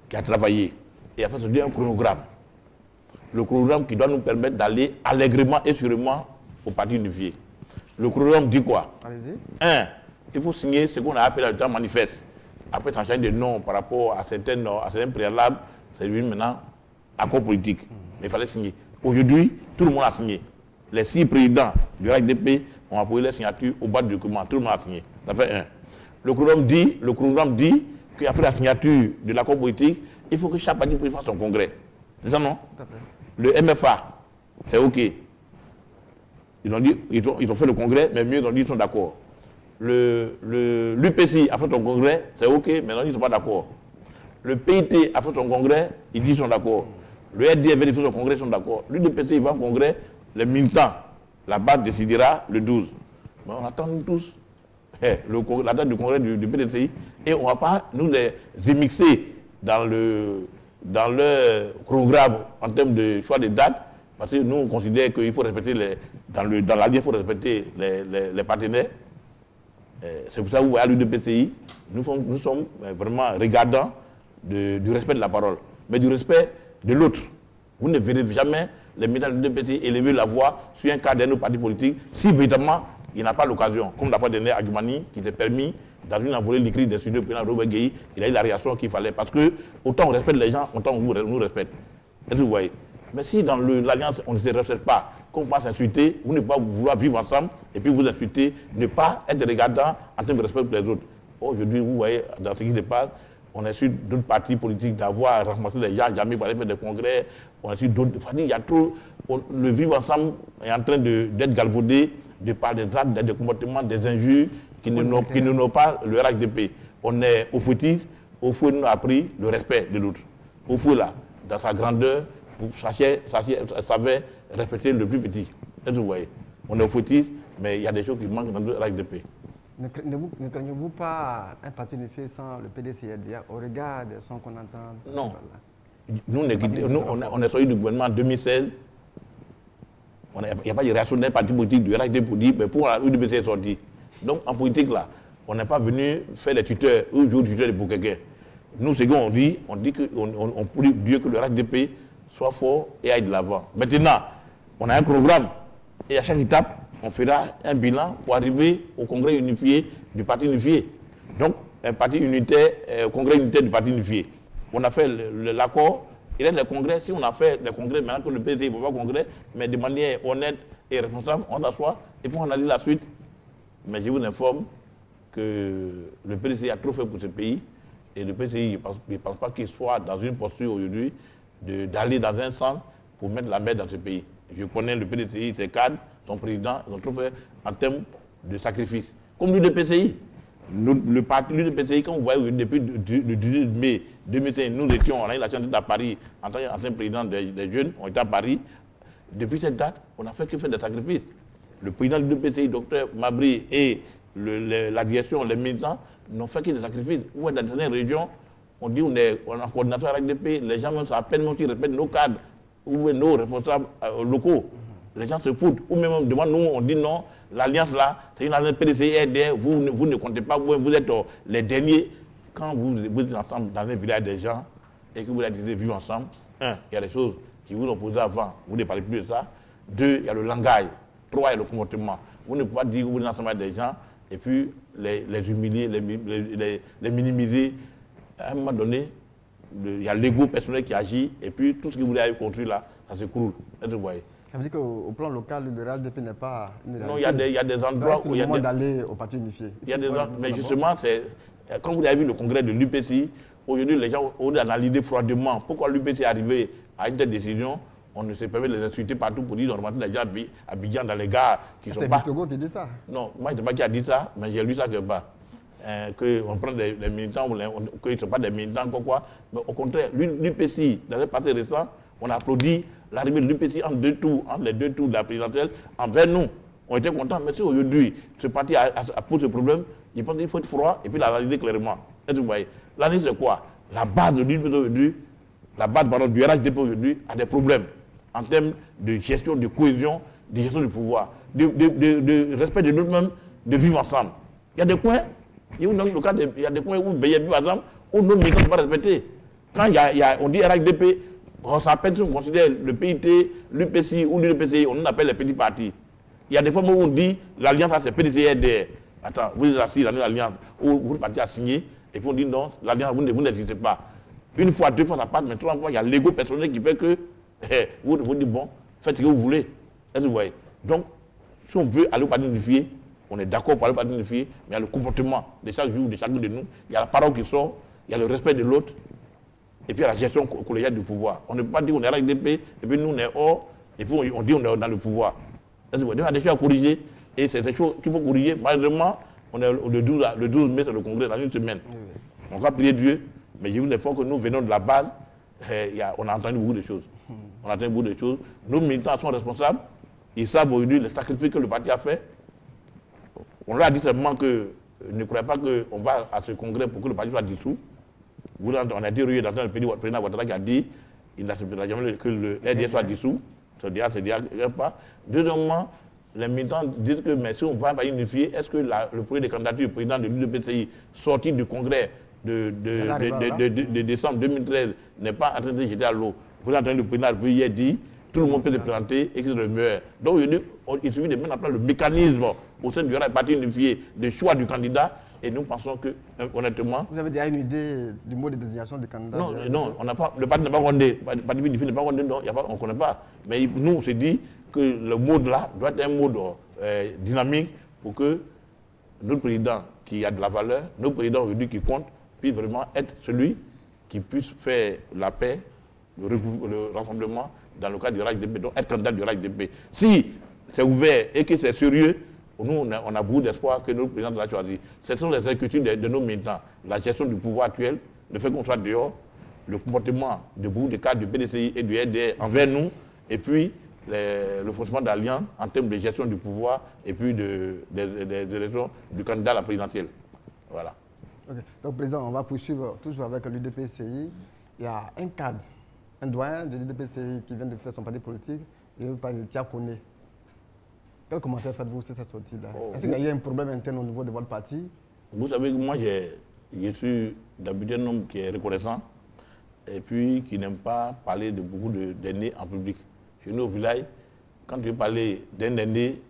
qui a travaillé et a fait un chronogramme. Le chronogramme qui doit nous permettre d'aller allègrement et sûrement au parti unifié. Le chronogramme dit quoi? Allez-y. 1. Il faut signer ce qu'on a appelé le temps manifeste. Après, ça change de nom par rapport à certains préalables. C'est devenu maintenant accord politique. Mais il fallait signer. Aujourd'hui, tout le monde a signé. Les 6 présidents du RHDP ont appuyé les signatures au bas du document. Tout le monde a signé. Ça fait 1. Le chronogramme dit qu'après la signature de l'accord politique, il faut que chaque parti politique fasse son congrès. C'est ça, non? Le MFA, c'est OK. Ils ont fait le congrès, mais mieux, ils ont dit qu'ils sont d'accord. L'UPCI a fait son congrès, c'est OK, mais non, ils ne sont pas d'accord. Le PIT a fait son congrès, ils disent qu'ils sont d'accord. Le RDF a fait son congrès, ils sont d'accord. L'UDPCI va au congrès, les militants, la base décidera le 12. Mais on attend nous tous la date du congrès du PDCI et on ne va pas nous les émixer dans le programme en termes de choix de date, parce que nous on considère qu'il faut respecter dans l'alliance, il faut respecter les partenaires. C'est pour ça que vous voyez à l'UDPCI, nous sommes vraiment regardants du respect de la parole, mais du respect de l'autre. Vous ne verrez jamais les militants de l'UDPCI élever la voix sur un cadre de nos partis politiques si véritablement il n'a pas l'occasion, comme l'a pas donné à Agumani, qui s'est permis, dans une envolée l'écrit des studios du président Robert Gueye, il a eu la réaction qu'il fallait. Parce que autant on respecte les gens, autant on nous respecte. Est-ce que vous voyez? Mais si dans l'alliance, on ne se respecte pas, qu'on passe insulter, vous ne pouvez pas vouloir vivre ensemble, et puis vous insulter, ne pas être regardant en termes de respect pour les autres. Aujourd'hui, vous voyez, dans ce qui se passe, on a su d'autres partis politiques d'avoir ramassé les gens, jamais pour aller faire des congrès, on a su d'autres. Il y a trop. Le vivre ensemble est en train d'être galvaudé de par des actes, des comportements, des injures qui n'ont pas le RHDP. On est au foutisme, au fou nous a appris le respect de l'autre. Au fou là, dans sa grandeur, savait respecter le plus petit. Est-ce que vous voyez? On est au foutisme, mais il y a des choses qui manquent dans le RHDP. Ne craignez-vous pas un parti unifié sans le PDCI au regard des sons qu'on entend? Non. Nous, on est sorti du gouvernement en 2016. Il n'y a pas de réaction d'un parti politique du RHDP pour dire pourquoi l'UDPC est sorti. Donc en politique là, on n'est pas venu faire les tuteurs ou jouer tuteur pour quelqu'un. Nous, ce qu'on dit, on prie Dieu que le RHDP soit fort et aille de l'avant. Maintenant, on a un programme et à chaque étape, on fera un bilan pour arriver au congrès unifié du parti unifié. Donc, un parti unitaire, congrès unitaire du parti unifié. On a fait l'accord. Il y a les congrès, si on a fait les congrès, maintenant que le PDCI ne peut pas congrès, mais de manière honnête et responsable, on s'assoit et puis on a dit la suite. Mais je vous informe que le PDCI a trop fait pour ce pays et le PDCI ne pense pas qu'il soit dans une posture aujourd'hui d'aller dans un sens pour mettre la main dans ce pays. Je connais le PDCI, ses cadres, son président, ils ont trop fait en termes de sacrifice. Comme l'UDPCI. L'UDPCI, quand vous voyez depuis le 18 mai 2005, nous étions, on a eu la chance d'être à Paris en tant qu'ancien président des jeunes, on était à Paris. Depuis cette date, on n'a fait que faire des sacrifices. Le président de l'UDPCI, Dr Mabry, et la direction, les militants, n'ont fait que des sacrifices. Où dans certaines régions, on dit on est en coordination avec l'UDP, les gens même à peine qui respectent nos cadres ou nos responsables locaux. Les gens se foutent. Ou même devant nous, on dit non, l'alliance là, c'est une alliance PDCI, RDR, vous ne comptez pas, vous êtes les derniers. quand vous êtes ensemble dans un village des gens et que vous avez décidé de vivre ensemble, un, il y a des choses qui vous ont posées avant, vous ne parlez plus de ça. Deux, il y a le langage. Trois, il y a le comportement. Vous ne pouvez pas dire que vous êtes ensemble avec des gens et puis les humilier, les minimiser. À un moment donné, il y a l'ego personnel qui agit et puis tout ce que vous avez construit là, ça s'écroule. Vous voyez. Ça veut dire qu'au plan local, le RHDP n'est pas une réalité. Non, il y a des endroits où il y a d'aller au parti unifié. Il y a des endroits, mais justement, comme vous avez vu le congrès de l'UPC, aujourd'hui les gens ont analysé froidement pourquoi l'UPC est arrivé à une telle décision. On ne se permet de les insulter partout pour dire normalement les gens Abidjan dans les gares qui sont pas. C'est Bitogo qui dit ça. Non, moi je ne sais pas qui a dit ça, mais j'ai lu ça quelque part. Qu'on prend des militants, qu'ils ne sont pas des militants, quoi. Mais au contraire, l'UPC, dans un passé récent, on a applaudi l'arrivée de l'UPC entre les deux tours de la présidentielle, envers nous. On était contents, mais si aujourd'hui, ce parti a posé ce problème, je pense qu'il faut être froid et puis l'analyser clairement. Vous voyez, l'analyse c'est quoi? La base de l'UPC aujourd'hui, la base du RHDP aujourd'hui a des problèmes en termes de gestion, de cohésion, de gestion du pouvoir, de respect de l'autre même, de vivre ensemble. Il y a des coins, il y a des coins où, par exemple, où nos militants ne sont pas respectés. Quand on dit RHDP, on s'appelle, on considère le PIT, l'UPC ou l'UPCI, on appelle les petits partis. Il y a des fois où on dit l'alliance, c'est PDC-RDR. Attends, vous êtes assis dans l'alliance, où vous parti à signer, et puis on dit non, l'alliance, vous n'existez pas. Une fois, deux fois, ça passe, mais trois fois, il y a l'ego personnel qui fait que vous dites bon, faites ce que vous voulez. Vous voyez. Donc, si on veut aller au parti unifié, on est d'accord pour aller au parti unifié, mais il y a le comportement de chaque jour, de chacun de nous, il y a la parole qui sort, il y a le respect de l'autre, et puis il y a la gestion collégiale du pouvoir. On ne peut pas dire qu'on est RHDP, et puis nous on est hors, et puis on dit on est dans le pouvoir. Donc, il y a des choses à corriger, et c'est des choses qu'il faut corriger. Malheureusement, on est le 12 mai, c'est le congrès dans une semaine. On va prier Dieu, mais j'ai vu des fois que nous venons de la base, on a entendu beaucoup de choses. On a entendu beaucoup de choses. Nos militants sont responsables. Ils savent aujourd'hui les sacrifices que le parti a fait. On leur a dit seulement que ne croyez pas qu'on va à ce congrès pour que le parti soit dissous. On a dit d'entendre le président Ouattara qui a dit qu'il n'acceptera jamais que le RDS soit dissous. C'est-à-dire pas. Deuxièmement, les militants disent que mais si on va pas unifier, est-ce que le projet de candidature du président de l'UPCI sorti du congrès de décembre 2013 n'est pas en train de jeter à l'eau? Vous avez entendu le président de hier dit tout le monde peut se présenter et que c'est le meilleur. Donc il suffit de mettre en place le mécanisme au sein du parti unifié de choix du candidat et nous pensons que, honnêtement... Vous avez déjà une idée du mode de désignation du candidat? Non, on n'a pas, le parti n'est pas rondé, le parti unifié n'est pas rondé, non, on ne connaît pas. Mais nous, on s'est dit que le mode là doit être un mode dynamique pour que notre président qui a de la valeur, notre président aujourd'hui qui compte, puisse vraiment être celui qui puisse faire la paix, le rassemblement dans le cadre du RHDP, donc être candidat du RHDP. Si c'est ouvert et que c'est sérieux, nous, on a beaucoup d'espoir que notre président l'a choisi. Ce sont les inquiétudes de nos militants. La gestion du pouvoir actuel, le fait qu'on soit dehors, le comportement de beaucoup de cadres du PDCI et du RDR envers nous, et puis le fonctionnement d'alliance en termes de gestion du pouvoir et puis des élections du candidat à la présidentielle. Voilà. Okay. Donc, président, on va poursuivre toujours avec l'UDPCI. Il y a un cadre, un doyen de l'UDPCI qui vient de faire son parti politique, il veut parler de Tiakoné. Quel commentaire faites-vous sur cette sortie-là? Est-ce qu'il y a un problème interne au niveau de votre parti? Vous savez que moi, je suis d'habitude un homme qui est reconnaissant et puis qui n'aime pas parler de beaucoup d'aînés en public. Chez nous au village, quand tu veux parler d'un aîné,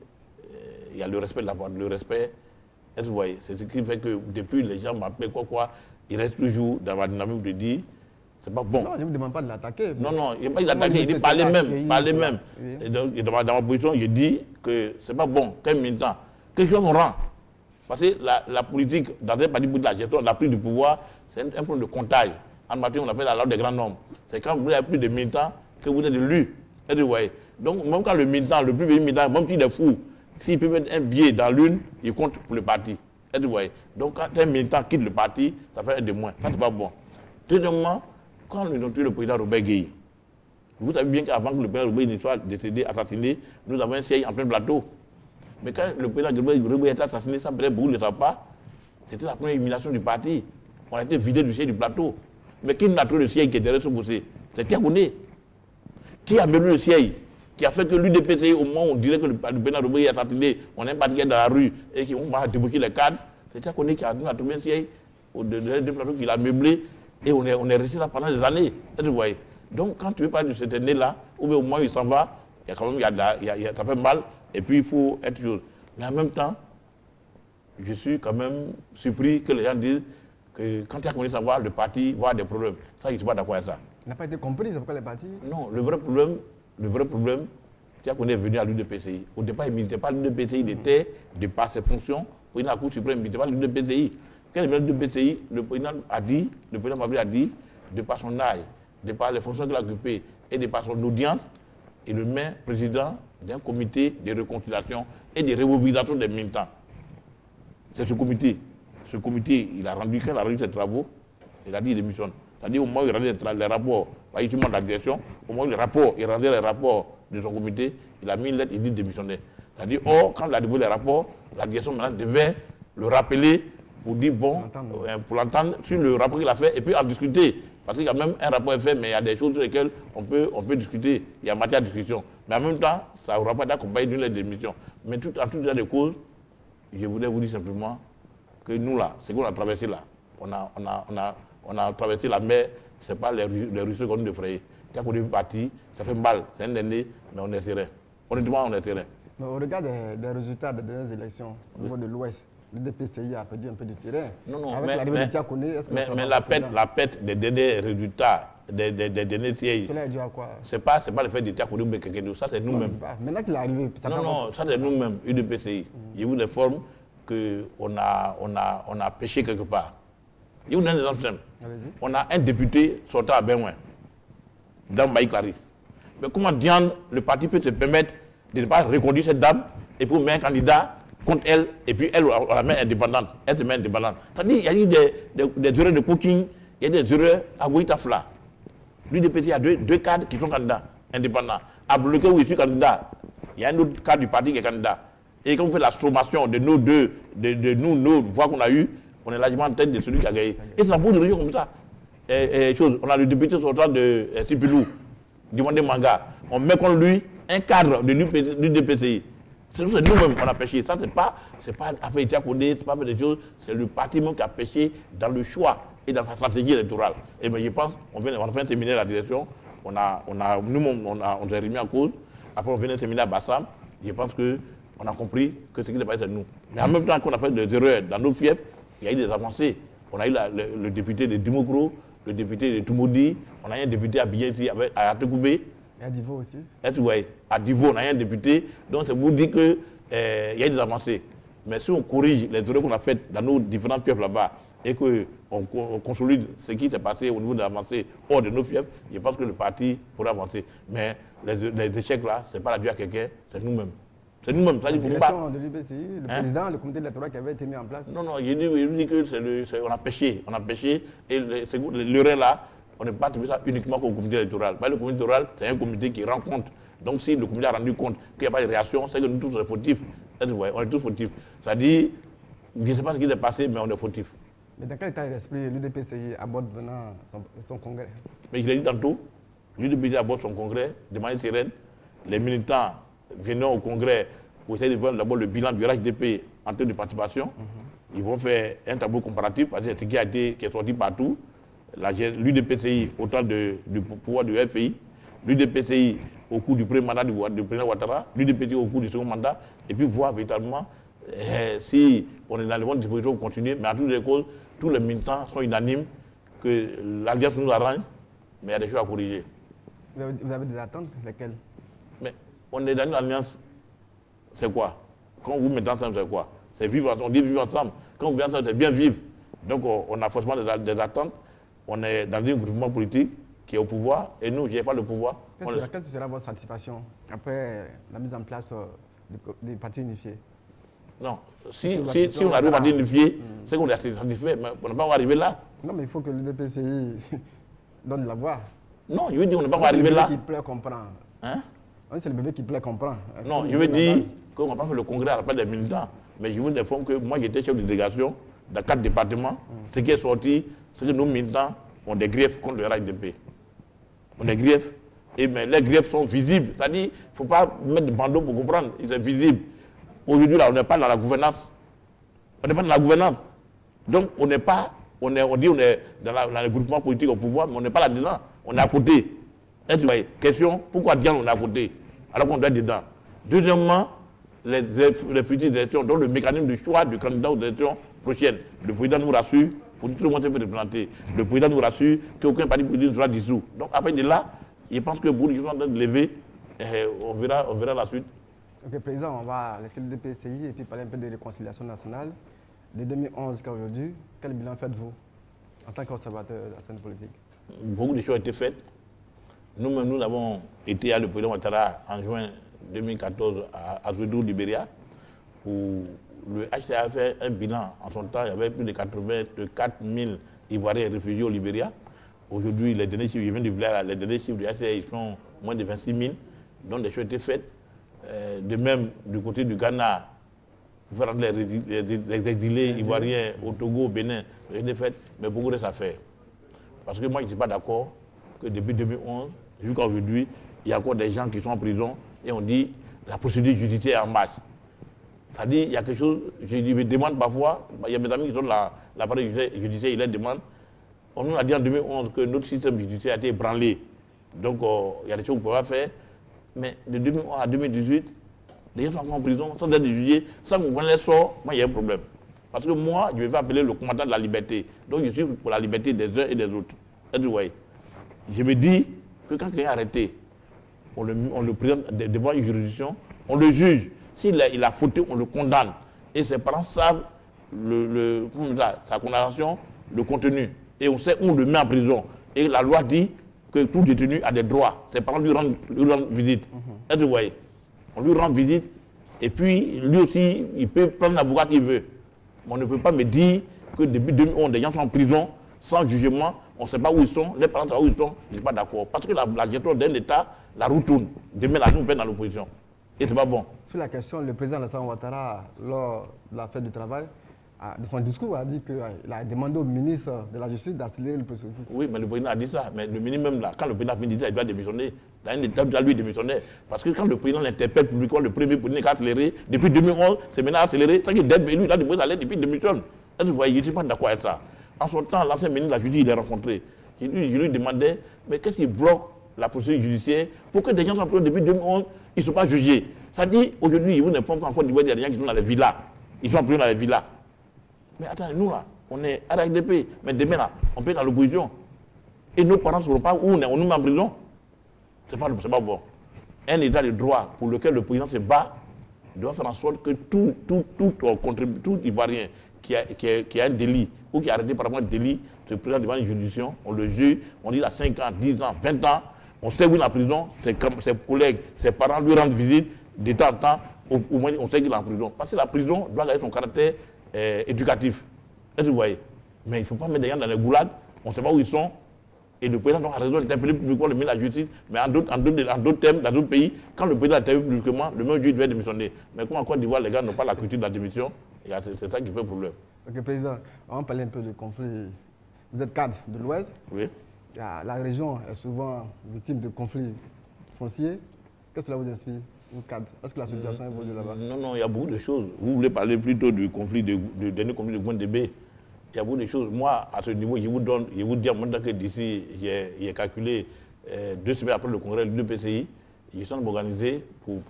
il y a le respect de la parole, le respect. Est-ce que vous voyez? C'est ce qui fait que depuis les gens m'appellent quoi, il reste toujours dans ma dynamique de dire c'est pas bon. Non, je ne me demande pas de l'attaquer. Non, il n'y a pas de l'attaquer, il dit parler même. Oui. Et donc, dans ma position, je dis que c'est pas bon, qu'un militant, quelque chose on rend. Parce que la politique, dans un parti politique, la gestion, la prise du pouvoir, c'est un problème de comptage. En matière, on appelle la loi des grands nombres. C'est quand vous avez plus de militants que vous êtes élus. Et vous voyez. Donc, même quand le militant, le plus petit militant, même s'il est fou, s'il peut mettre un billet dans l'une, il compte pour le parti. Et vous voyez. Donc, quand un militant quitte le parti, ça fait un de moins. Ça, c'est pas bon. Deuxièmement, quand nous avons tué le président Robert Gueye, vous savez bien qu'avant que le président Robert Gueye soit décédé, assassiné, nous avons un siège en plein plateau. Mais quand le président Robert Gueye a été assassiné, ça peut-être beaucoup ne savent pas, c'était la première élimination du parti. On a été vidé du siège du plateau. Mais qui n'a trouvé le siège qui était resté bossé? C'est Tiakoné. Qui a mené le siège? Qui a fait que l'UDPCI, au moment où on dirait que le président Robert Gueye est assassiné, on a un parti qui est dans la rue et qu'on va déboucher les cadres, c'est Tiakoné qui a trouvé un siège. des plateaux qu'il a meublés, et on est resté là pendant des années. Vous voyez. Donc, quand tu veux parler de cette année-là, ou bien au moins il s'en va, il y a quand même, ça fait mal, et puis il faut être chose. Mais en même temps, je suis quand même surpris que les gens disent que quand il y a commencé à savoir, le parti va avoir des problèmes. Ça, je ne suis pas d'accord avec ça. Il n'a pas été compris, c'est pourquoi les partis... Non, le vrai problème, c'est qu'on est venu à l'UDPCI. Au départ, il ne militait pas l'UDPCI, il était, de par ses fonctions, pour la Cour suprême, il ne militait pas l'UDPCI. Quand il est venu à l'UDPCI, le président Mabri a dit, de par son âge, de par les fonctions qu'il a occupées et de par son audience, il le met président d'un comité de réconciliation et de remobilisation des militants. C'est ce comité. Ce comité, il a rendu, quand il a rendu ses travaux, il a dit il démissionne. C'est-à-dire au moins il rendait les rapports, pas uniquement de la direction, au moins il rendait les rapports de son comité, il a mis une lettre, il dit démissionner. C'est-à-dire, quand il a déposé les rapports, la direction maintenant devait le rappeler pour dire bon, pour l'entendre sur le rapport qu'il a fait et puis en discuter. Parce qu'il y a même un rapport fait, mais il y a des choses sur lesquelles on peut discuter, il y a matière de discussion. Mais en même temps, ça n'aura pas d'accompagner d'une lettre de démission. Mais en tout état de cause, je voulais vous dire simplement que nous là, ce qu'on a traversé là, on a traversé la mer, ce n'est pas les ruisseaux qu'on nous effraie. Quand on est parti, ça fait mal, c'est un année, mais on est serein. Honnêtement, on est serein. Mais au regard des résultats des dernières élections au niveau de l'Ouest, le DPCI a perdu un peu de terrain. Non, avec l'arrivée de Diakoné, est-ce que mais la perte des derniers résultats, des derniers sièges. Cela est dû à quoi? C'est pas le fait de Diakoné ou Bekekedo, ça c'est nous-mêmes. Maintenant qu'il est arrivé, ça non, ça c'est nous-mêmes, UDPCI. Je vous informe qu'on a péché quelque part. Je vous donne un exemple simple. On a un député sortant à Benouin, Dame Maï Clarisse. Mais comment Diane, le parti peut se permettre de ne pas reconduire cette dame et pour mettre un candidat contre elle, et puis elle, on la met indépendante. Elle se met indépendante. C'est-à-dire qu'il y a eu des erreurs de cooking, il y a des erreurs à Ouitafla. L'UDPCI a deux cadres qui sont candidats, indépendants. À bloquer où je suis candidat, il y a un autre cadre du parti qui est candidat. Et quand on fait la sommation de nos deux, nos voix qu'on a eues, on est largement en tête de celui qui a gagné. Et c'est la bout de région comme ça. On a le député sortant de Sipilou, Dimandé Manga. On met contre lui un cadre de l'UDPCI. C'est nous-mêmes qu'on a pêché. Ça, c'est pas affaire Diakoné, c'est pas fait des choses. C'est le parti même qui a pêché dans le choix et dans sa stratégie électorale. Et bien, je pense, on a fait un séminaire à la direction. Nous-mêmes, on s'est remis en cause. Après, on fait un séminaire à Bassam. Je pense qu'on a compris que ce qui s'est passé, c'est nous. Mais en même temps qu'on a fait des erreurs dans nos fiefs, il y a eu des avancées. On a eu le député de Dimokro, le député de Toumoudi, on a eu un député à Biéti, à Atekoubé. Et à Divo aussi. À Divo, on a eu un député. Donc, c'est pour dire qu'il y a eu des avancées. Mais si on corrige les erreurs qu'on a faites dans nos différents fiefs là-bas et qu'on consolide ce qui s'est passé au niveau de l'avancée hors de nos fiefs, je pense que le parti pourrait avancer. Mais les échecs là, ce n'est pas la due à quelqu'un, c'est nous-mêmes. C'est nous-mêmes. La direction de l'UDPCI, le président, le comité électoral qui avait été mis en place. Non, je dis que on a péché. On a péché. Et l'erreur là, on n'est pas attribué ça uniquement au comité électoral. Le comité électoral, c'est un comité qui rend compte. Donc si le comité a rendu compte qu'il n'y a pas de réaction, c'est que nous tous sommes fautifs. On est tous fautifs. C'est-à-dire, je ne sais pas ce qui s'est passé, mais on est fautifs. Mais dans quel état d'esprit l'UDPCI aborde venant son congrès? Mais je l'ai dit tantôt, l'UDPCI aborde son congrès de manière sereine. Les militants venant au congrès pour essayer de voir d'abord le bilan du RHDP en termes de participation. Ils vont faire un tableau comparatif parce que c'est ce qui est sorti partout. L'UDPCI au temps du pouvoir du FPI, l'UDPCI au cours du premier mandat du président Ouattara, l'UDPCI au cours du second mandat, et puis voir véritablement si on est dans les bonnes dispositions pour continuer. Mais à toutes les causes, tous les militants sont unanimes que l'alliance nous arrange, mais il y a des choses à corriger. Vous avez des attentes? Lesquelles? Mais on est dans une alliance, c'est quoi? Quand vous mettez ensemble, c'est quoi? C'est vivre ensemble, on dit vivre ensemble. Quand vous vivez ensemble, c'est bien vivre. Donc on a forcément des attentes. On est dans un groupement politique qui est au pouvoir et nous, je n'ai pas le pouvoir. Quelle sera votre satisfaction après la mise en place des partis unifiés? Non, si on arrive au parti unifié, c'est qu'on est satisfait, mais on n'est pas arrivé là. Non, mais il faut que le DPCI donne la voix. Non, je veux dire, on n'est pas arrivé là. C'est le bébé qui plaît comprendre. Hein? C'est le bébé qui plaît comprendre. Non, je veux dire qu'on n'a pas fait le congrès à la place des militants. Mais je vous informe que moi, j'étais chef de délégation dans 4 départements. Ce qui est sorti, c'est que nos militants ont des griefs contre le RHDP. On a des griefs. Mais les griefs sont visibles. C'est-à-dire, il ne faut pas mettre des bandeaux pour comprendre. Ils sont visibles. Aujourd'hui, là, on n'est pas dans la gouvernance. On n'est pas dans la gouvernance. Donc, on n'est pas on dit on est dans le groupement politique au pouvoir, mais on n'est pas là-dedans. On est à côté. Question, pourquoi dire on est à côté alors qu'on doit être dedans? Deuxièmement, les futures élections, donc le mécanisme de choix du candidat aux élections prochaines. Le président nous rassure, pour tout le monde se peut représenter. Le président nous rassure qu'aucun parti politique ne sera dissous. Donc après de là, je pense que pour les gens de lever, on verra la suite. Ok, président, on va laisser le DPCI et puis parler un peu de réconciliation nationale. De 2011 jusqu'à aujourd'hui, quel bilan faites-vous en tant qu'observateur de la scène politique? Beaucoup de choses ont été faites. Nous-mêmes, nous avons été à le président Ouattara en juin 2014 à Ouagadougou, Libéria, où le HCR a fait un bilan. En son temps, il y avait plus de 84 000 Ivoiriens réfugiés au Libéria. Aujourd'hui, les derniers chiffres, je viens de voir, les derniers chiffres du HCR, ils sont moins de 26 000. Donc des choses ont été faites. De même, du côté du Ghana, pour faire les exilés ivoiriens au Togo, au Bénin, ça a été fait, mais beaucoup reste à faire. Parce que moi, je ne suis pas d'accord que depuis 2011, jusqu'à aujourd'hui, il y a encore des gens qui sont en prison et on dit la procédure judiciaire est en marche. C'est-à-dire, il y a quelque chose, je me demande parfois, il y a mes amis qui sont dans l'appareil judiciaire, ils les demandent. On nous a dit en 2011 que notre système judiciaire a été ébranlé. Donc, il y a des choses qu'on ne peut pas faire. Mais de 2011 à 2018, les gens sont encore en prison, sans être jugés, sans qu'on les sort, moi, il y a un problème. Parce que moi, je vais appeler le commandant de la liberté. Donc, je suis pour la liberté des uns et des autres. Je me dis que quand quelqu'un est arrêté, on le présente devant une juridiction, on le juge. S'il a fauté, on le condamne. Et ses parents savent sa condamnation, le contenu. Et on sait où on le met en prison. Et la loi dit que tout détenu a des droits. Ses parents lui rendent visite. Est-ce que vous voyez? On lui rend visite. Et puis, lui aussi, il peut prendre l'avocat qu'il veut. Mais on ne peut pas me dire que depuis 2011, des gens sont en prison, sans jugement, on ne sait pas où ils sont, les parents savent où ils sont, ils ne sont pas d'accord. Parce que la gestion d'un État, la roue tourne. Demain, la nous fait dans l'opposition. Et c'est pas bon. Sur la question, le président Alassane Ouattara, lors de la fête du travail, de son discours, a dit qu'il a demandé au ministre de la Justice d'accélérer le processus. Oui, mais le président a dit ça. Mais le ministre même là, quand le président a dit ça, il doit démissionner. Il doit lui démissionner. Parce que quand le président l'interpelle publiquement, le premier président a accéléré, depuis 2011, c'est maintenant accéléré. C'est qu'il dette, lui, il a déposé sa lettre depuis démission. Est-ce que vous voyez, je ne suis pas d'accord avec ça. En son temps, l'ancien ministre de la Justice, il l'a rencontré. Je lui demandais, mais qu'est-ce qui bloque la procédure judiciaire pour que des gens sont pris depuis 2011, ils ne sont pas jugés. Ça dit, aujourd'hui, vous n'informez pas encore d'Ivoire, il y a des gens qui sont dans les villas. Ils sont pris dans les villas. Mais attendez, nous là, on est à la RDP, mais demain là, on peut être dans l'opposition. Et nos parents ne sauront pas où on est, on nous met en prison. Ce n'est pas bon. Un état de droit pour lequel le président se bat doit faire en sorte que tout Ivoirien qui a un délit ou qui est arrêté par rapport à un délit se présente devant une juridiction, on le juge, on dit à 5 ans, 10 ans, 20 ans, on sait où il est en prison, ses collègues, ses parents lui rendent visite de temps en temps, au moins on sait qu'il est en prison. Parce que la prison doit garder son caractère éducatif. Est-ce que vous voyez? Mais il ne faut pas mettre des gens dans les goulades, on ne sait pas où ils sont. Et le président a raison d'interpeller publiquement le ministre de la Justice, mais en d'autres thèmes, dans d'autres pays, quand le président interpelle publiquement, le même juge devait démissionner. Mais comme en Côte d'Ivoire, les gars n'ont pas la culture de la démission, c'est ça qui fait problème. Ok, président, on va parler un peu de conflit. Vous êtes cadre de l'Ouest. Oui. La région est souvent victime de conflits fonciers. Qu'est-ce que cela vous inspire, vous cadre? Est-ce que la situation évolue là-bas? Non, il y a beaucoup de choses. Vous voulez parler plutôt du conflit, du dernier conflit de Gwendébé. Il y a beaucoup de choses. Moi, à ce niveau, je vous dis maintenant que d'ici, j'ai calculé 2 semaines après le congrès du PCI, je suis organisé pour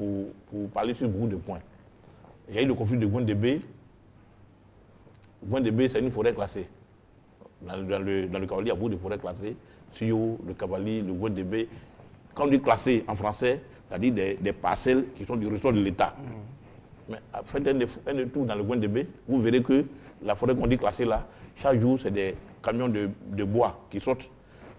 parler sur beaucoup de points. Il y a eu le conflit de Gwendébé. Gwendébé, c'est une forêt classée. Dans le Cavalier, il y a beaucoup de forêts classées. Sio, le Cavalier, le Gwendébé. Quand on dit classé en français, c'est-à-dire des parcelles qui sont du ressort de l'État. Mais faites un tour dans le Gwendébé, vous verrez que la forêt qu'on dit classée là, chaque jour, c'est des camions de bois qui sortent.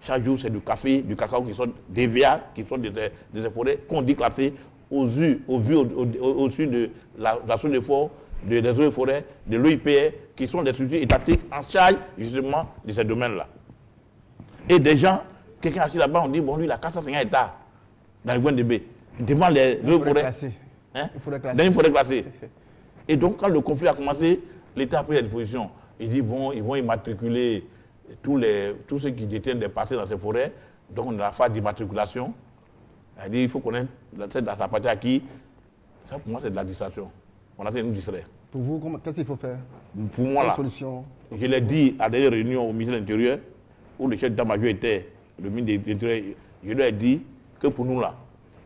Chaque jour, c'est du café, du cacao qui sortent, des VA qui sortent des forêts qu'on dit classées au vu au-dessus de la zone de fort, des eaux et forêts, de l'OIPR, qui sont des structures étatiques en charge justement de ces domaines-là. Et des gens, quelqu'un assis là-bas, on dit, bon, lui, il a 450 hectares dans le Gwendébé, devant les eaux et forêts. Hein? Dans une forêt classée. Et donc, quand le conflit a commencé, l'État a pris la disposition. Ils vont immatriculer tous ceux qui détiennent des parcelles dans ces forêts. Donc, on a la phase d'immatriculation. Elle dit il faut connaître ça appartient à qui. Ça, pour moi, c'est de la distraction. On a fait une distraire. Pour vous, qu'est-ce qu'il faut faire? Pour moi, là, solution? Je l'ai dit à des réunions au ministère de l'Intérieur, où le chef d'état-major était le ministre de l'Intérieur. Je lui ai dit que pour nous, là,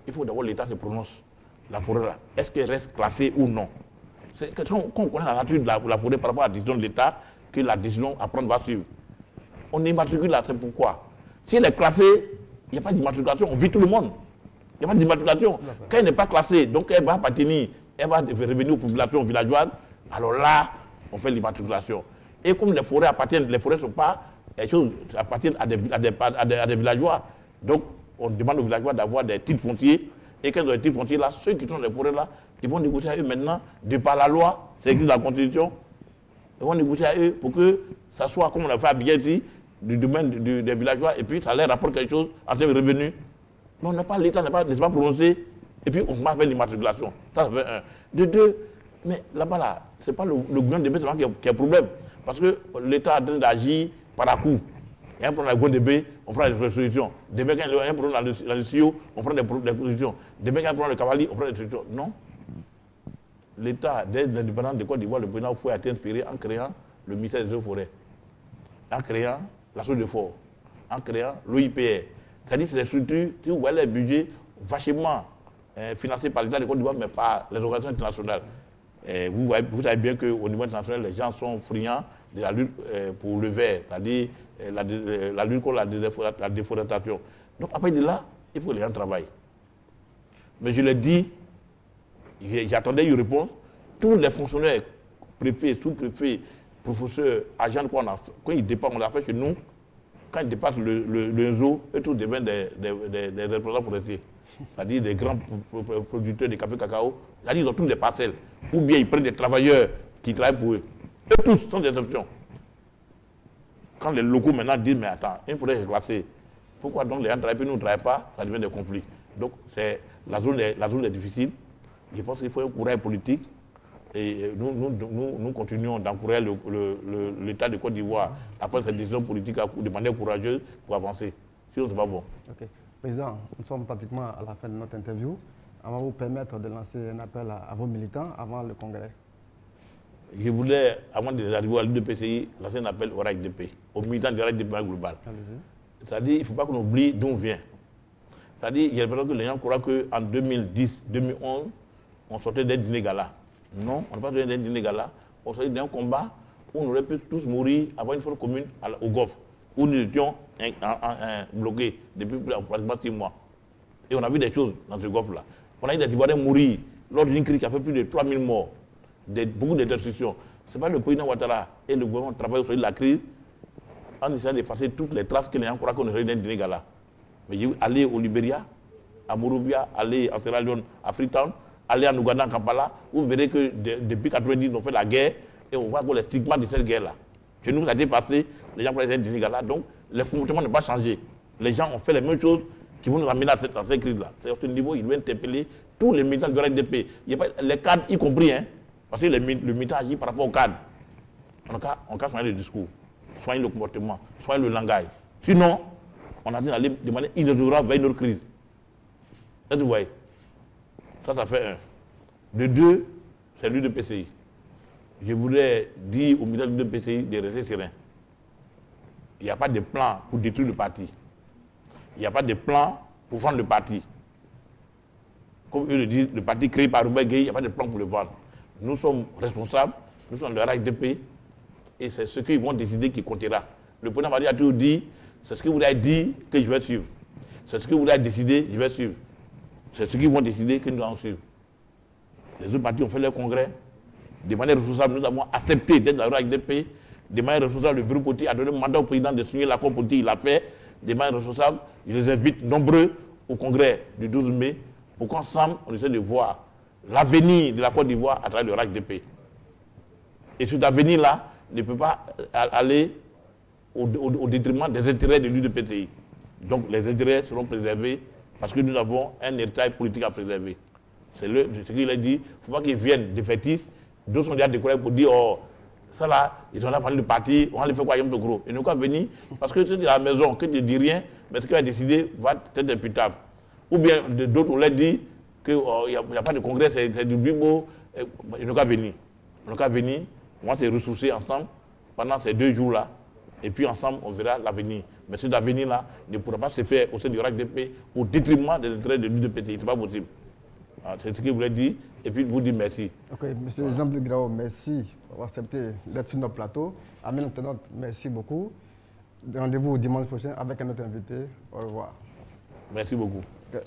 il faut d'abord l'État se prononce. La forêt, là, est-ce qu'elle reste classée ou non? C'est quand on connaît la nature de la forêt par rapport à la décision de l'État, que la décision à prendre va suivre. On immatricule là, c'est pourquoi. Si elle est classée, il n'y a pas d'immatriculation, on vit tout le monde. Il n'y a pas d'immatriculation. Quand elle n'est pas classée, donc elle va appartenir, elle va revenir aux populations villageoises, alors là, on fait l'immatriculation. Et comme les forêts appartiennent, les forêts ne sont pas, les choses appartiennent à des villageois. Donc, on demande aux villageois d'avoir des titres fonciers. Et quand ils ont des titres fonciers là, ceux qui sont dans les forêts là, ils vont négocier à eux maintenant, de par la loi, c'est écrit dans la Constitution, ils vont négocier à eux pour que ça soit comme on a fait à Biézi, du domaine des villageois, et puis ça leur rapporte quelque chose en termes de revenus. Mais on n'a pas, l'État n'est pas prononcé, et puis on va faire l'immatriculation. Ça fait un. De deux, mais là-bas, là, ce n'est pas le gouvernement de Bé qui a problème. Parce que l'État a d'agir par à coup. Il y a un problème avec le on prend des résolutions. Demain, quand il y a un problème dans le CIO, on prend des résolutions. Demain, quand il y a un problème de cavalier, on prend des résolutions. Non. L'État, dès l'indépendance de Côte d'Ivoire, le président Fouet a été inspiré en créant le ministère des Eaux et Forêts, en créant la Sauce de Fort, en créant l'OIPR. C'est-à-dire que c'est des structures, si vous voyez les budgets vachement financés par l'État de Côte d'Ivoire, mais par les organisations internationales. Vous savez bien qu'au niveau international, les gens sont friands de la lutte pour le vert, c'est-à-dire la lutte contre la déforestation. Donc, après de là, il faut que les gens travaillent. Mais je l'ai dit, j'attendais une réponse. Tous les fonctionnaires, préfets, sous-préfets, professeurs, agents, quand ils dépassent, on l'a fait chez nous, quand ils dépassent le zoo, eux tous deviennent des responsables forestiers. C'est-à-dire des grands producteurs de café cacao. C'est-à-dire ils ont tous des parcelles. Ou bien ils prennent des travailleurs qui travaillent pour eux. Eux tous, sans exception. Quand les locaux maintenant disent, mais attends, il faudrait classer. Pourquoi donc les gens travaillent et nous ne travaillons pas? Ça devient des conflits. Donc la zone est difficile. Je pense qu'il faut un courage politique. Et nous continuons d'encourager l'État de Côte d'Ivoire après cette décision politique de manière courageuse pour avancer. Sinon, ce n'est pas bon. Okay. Président, nous sommes pratiquement à la fin de notre interview. On va vous permettre de lancer un appel à vos militants avant le congrès. Je voulais, avant d'arriver à l'UDPCI, lancer un appel au RAIDP, aux militants du RAIDP global. C'est-à-dire qu'il ne faut pas qu'on oublie d'où on vient. C'est-à-dire, il y a l'impression que les gens croient qu'en 2010, 2011, on sortait d'un dîner gala. Non, on n'a pas sorti d'un dîner gala. On sortait d'un combat où on aurait pu tous mourir avant une force commune au Golfe, où nous étions bloqués depuis pratiquement 6 mois. Et on a vu des choses dans ce Golfe-là. On a vu des Ivoiriens mourir lors d'une crise qui a fait plus de 3000 morts, beaucoup de destructions. Ce n'est pas le président Ouattara et le gouvernement travaillent sur la crise en essayant d'effacer toutes les traces que les gens croient qu'on aurait d'un dîner gala. Mais aller au Libéria, à Monrovia, aller en Sierra Leone, à Freetown, aller en Ouganda, en Kampala, vous verrez que depuis 90, on fait la guerre et on voit les stigmates de cette guerre-là. Chez nous, ça a été passé, les gens prennent des gars-là, donc le comportement n'a pas changé. Les gens ont fait les mêmes choses qui vont nous amener à cette crise-là. C'est à ce niveau, il doit interpeller tous les militants du RAIDP. Les cadres y compris, hein, parce que le militant agit par rapport aux cadres. On a soigner le discours, soigner le comportement, soigner le langage. Sinon, on a dit d'aller de manière inexorable vers une autre crise. Là, vous voyez, ça fait un. De deux, c'est l'UDPCI. Je voulais dire aux militants de l'UDPCI de rester sereins. Il n'y a pas de plan pour détruire le parti. Il n'y a pas de plan pour vendre le parti. Comme eux le disent, le parti créé par Robert Gueye, il n'y a pas de plan pour le vendre. Nous sommes responsables, nous sommes le RAIDP, et c'est ce qu'ils vont décider qui comptera. Le président Marie a toujours dit, c'est ce que vous avez dit que je vais suivre. C'est ce que vous avez décidé, je vais suivre. C'est ce qu'ils vont décider que nous allons suivre. Les autres partis ont fait leur congrès. De manière responsable, nous avons accepté d'être dans le RAIDP. De manière responsable, le bureau politique a donné mandat au président de signer l'accord politique, il l'a fait. De manière responsable, je les invite nombreux au congrès du 12 mai pour qu'ensemble, on essaie de voir l'avenir de la Côte d'Ivoire à travers le RAIDP. Et cet avenir-là ne peut pas aller au détriment des intérêts de l'UDPCI. Donc les intérêts seront préservés parce que nous avons un héritage politique à préserver. C'est ce qu'il a dit. Il ne faut pas qu'ils viennent défaitifs. D'autres sont déjà décorés pour dire, oh, ça là, ils ont là parlé du parti, on va les faire quoi, Yom Tokro. Ils n'ont qu'à venir parce que c'est de la maison, que tu ne dis rien, mais ce qu'il a décidé va être imputable. Ou bien d'autres, on leur dit qu'il n'y a pas de congrès, c'est du bibo, ils n'ont qu'à venir. On n'a qu'à venir, on va se ressourcer ensemble pendant ces 2 jours-là. Et puis ensemble, on verra l'avenir. Mais cet avenir-là ne pourra pas se faire au sein du RACDP au détriment des intérêts de l'UDPT. Ce n'est pas possible. C'est ce que je voulais dire. Et puis vous dire merci. Ok, monsieur Jean-Blé Grao, merci d'avoir accepté d'être sur notre plateau. Amis internautes, merci beaucoup. Rendez-vous dimanche prochain avec un autre invité. Au revoir. Merci beaucoup. Okay.